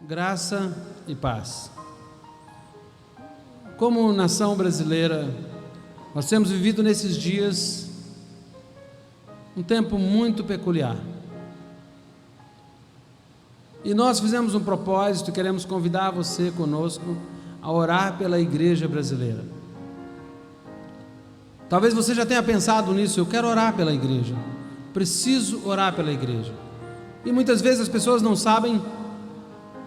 Graça e paz. Como nação brasileira, nós temos vivido nesses dias um tempo muito peculiar. E nós fizemos um propósito e queremos convidar você conosco a orar pela igreja brasileira. Talvez você já tenha pensado nisso: eu quero orar pela igreja, preciso orar pela igreja. E muitas vezes as pessoas não sabem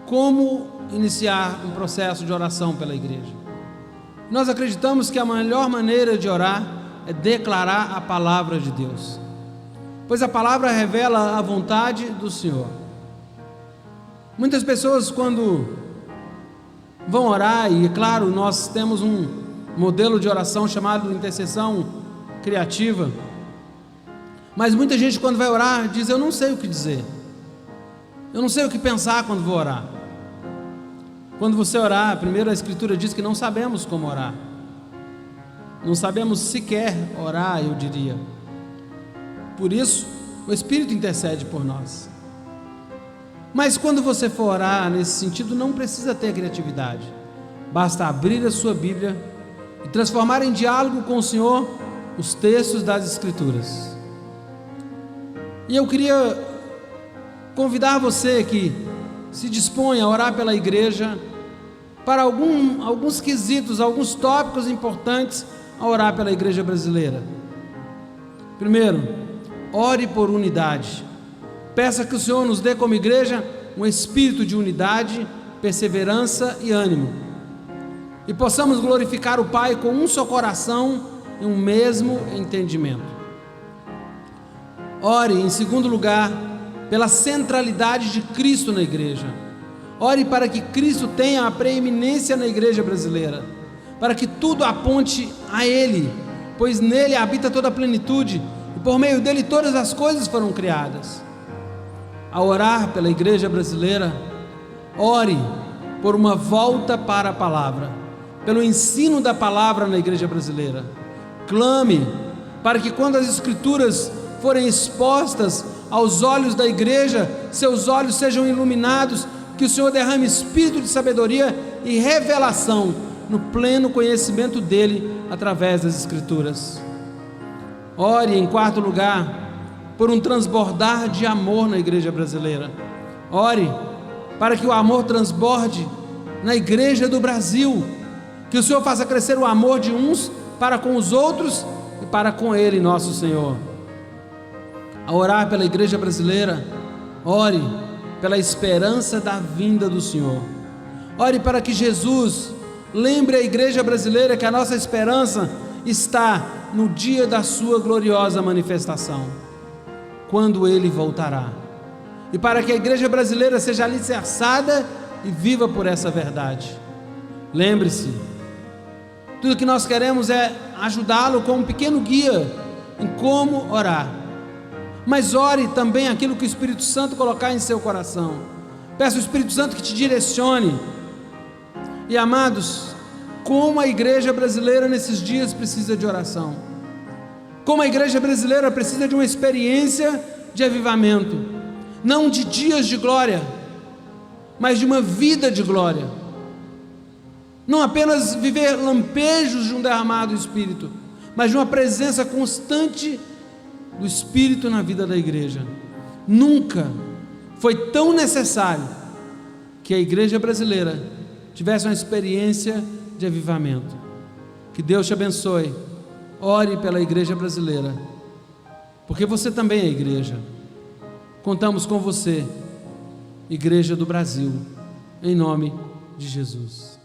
como iniciar um processo de oração pela igreja. Nós acreditamos que a melhor maneira de orar é declarar a palavra de Deus, pois a palavra revela a vontade do Senhor. Muitas pessoas, quando vão orar, e claro, nós temos um modelo de oração chamado intercessão criativa, mas muita gente, quando vai orar, diz: eu não sei o que dizer, eu não sei o que pensar quando vou orar. Quando você orar, primeiro a Escritura diz que não sabemos como orar, não sabemos sequer orar, eu diria. Por isso, o Espírito intercede por nós. Mas quando você for orar nesse sentido, não precisa ter criatividade, basta abrir a sua Bíblia e transformar em diálogo com o Senhor os textos das Escrituras. E eu queria convidar você que se dispõe a orar pela igreja para alguns quesitos, alguns tópicos importantes a orar pela igreja brasileira. Primeiro, ore por unidade. Peça que o Senhor nos dê como igreja um espírito de unidade, perseverança e ânimo, e possamos glorificar o Pai com um só coração e um mesmo entendimento. Ore, em segundo lugar, pela centralidade de Cristo na igreja. Ore para que Cristo tenha a preeminência na igreja brasileira, para que tudo aponte a Ele, pois nele habita toda a plenitude e por meio dele todas as coisas foram criadas. Ao orar pela igreja brasileira, ore por uma volta para a palavra, pelo ensino da palavra na igreja brasileira. Clame para que, quando as Escrituras forem expostas aos olhos da igreja, seus olhos sejam iluminados, que o Senhor derrame espírito de sabedoria e revelação no pleno conhecimento dele através das Escrituras. Ore, em quarto lugar, por um transbordar de amor na igreja brasileira. Ore para que o amor transborde na igreja do Brasil, que o Senhor faça crescer o amor de uns para com os outros e para com Ele, nosso Senhor. Ao orar pela igreja brasileira, ore pela esperança da vinda do Senhor. Ore para que Jesus lembre a igreja brasileira que a nossa esperança está no dia da sua gloriosa manifestação, quando Ele voltará. E para que a igreja brasileira seja alicerçada e viva por essa verdade. Lembre-se, tudo que nós queremos é ajudá-lo com um pequeno guia em como orar. Mas ore também aquilo que o Espírito Santo colocar em seu coração. Peça ao Espírito Santo que te direcione. E amados, como a igreja brasileira nesses dias precisa de oração, como a igreja brasileira precisa de uma experiência de avivamento, não de dias de glória, mas de uma vida de glória. Não apenas viver lampejos de um derramado Espírito, mas de uma presença constante do Espírito na vida da igreja. Nunca foi tão necessário que a igreja brasileira tivesse uma experiência de avivamento. Que Deus te abençoe. Ore pela igreja brasileira, porque você também é igreja. Contamos com você, Igreja do Brasil, em nome de Jesus.